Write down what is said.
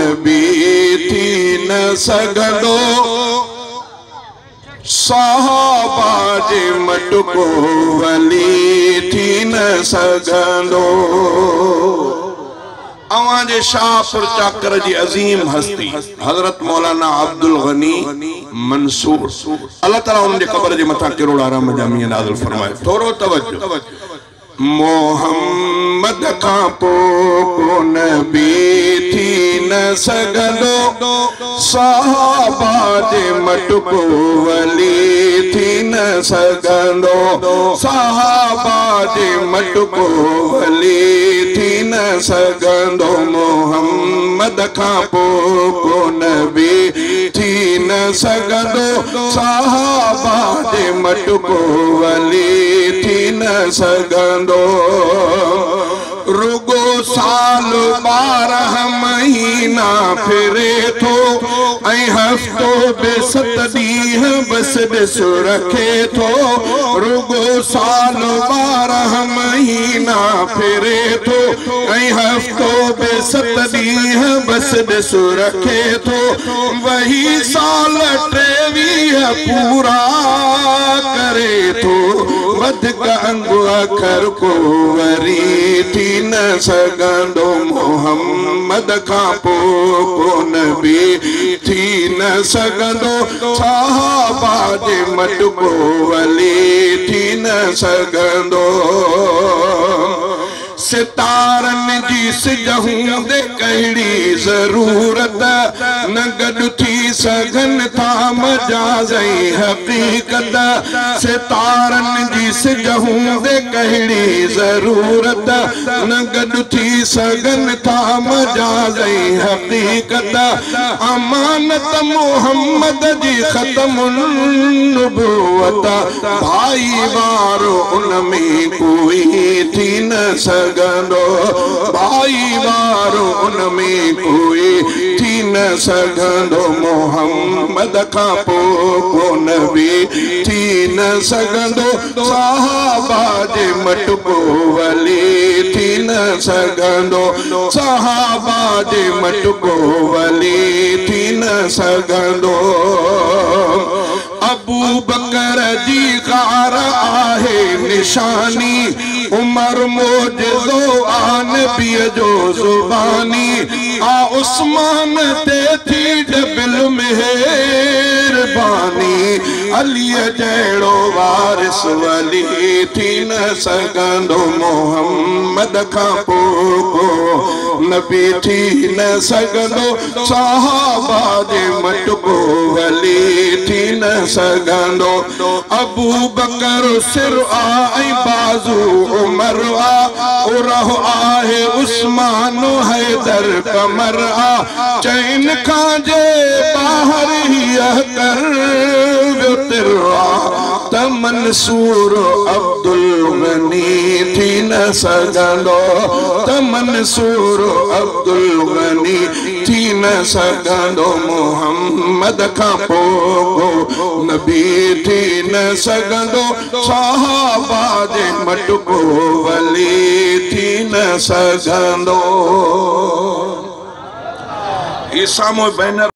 नबी थी न सघंदो सहाबा जे मटको वली थी न सघंदो। अवां जे शाहपुर चाकर जी अजीम हस्ती हजरत मौलाना अब्दुल गनी मंसूर अल्लाह ताला उनके कब्र जे मथा करोड़ा रहम जामिया नाज़िल फरमाए। थोरो तवज्जो। मोहम्मद खां पोइ को नबी थी न सघंदो सहाबा जे मटको वली थी न सघंदो सहाबा जे मटको वली थी न सघंदो। मोहम्मद खां पोइ को नबी थी न सघंदो सहाबा जे मटको वली थी न सघंदो। रुगो साल 12 महीना फिरे थो ऐं हफ़्तो बि 7 ॾींहं बस ॾिस रखे थो। रुगो साल 12 महीना फिरे थो ऐं हफ़्तो बि 7 ॾींहं बस ॾिस रखे थो। वही साल 23 पूरा करे थो वधीक अंग अखर को वरी थी न सघंदो। मोहम्मद खां पोइ को नबी थी न सघंदो सहाबा जे मटको वली थी न सघंदो। सितारनि जी सिज हूंदे कहिड़ी ज़रूरत न गॾु थी सघनि था मजाज़ ऐं हक़ीक़त। सितारनि जी सिज हूंदे कहिड़ी ज़रूरत न गॾु थी सघनि था मजाज़ ऐं हक़ीक़त। अमानत मोहम्मद जी ख़तमुन नबुवत भाई वारो उन में कोई थी न सघंदो भाई वारो उन में कोई थी न सघंदो। मोहम्मद खां पोइ को नबी थी न सघंदो सहाबा जे मटको वली थी न सघंदो सहाबा जे मटको वली थी न सघंदो। अबू बकर जी ग़ार आहे निशानी उमर मोजज़ो आन नबीअ जो ज़ुबानी आ उस्मान ते थी डबिल मेहरबानी। अलीअ जहिड़ो वारिस वली थी न सघंदो। मोहम्मद खां पोइ को नबी थी न सघंदो सहाबा जे मटको वली थी न सघंदो। अबू बकर सिर ऐं बाज़ू उमर उरह आहे उस्मान हैदर कमर चैन खां जे ॿाहिर हीअ कर त मंसूर अब्दुल गनी थी न सघंदो त मंसूर अब्दुल गनी थी न सघंदो। मोहम्मद खां पोइ नबी थी न सघंदो सहाबा जे मटको वली थी न सघंदो। ई साम्हूं बैनर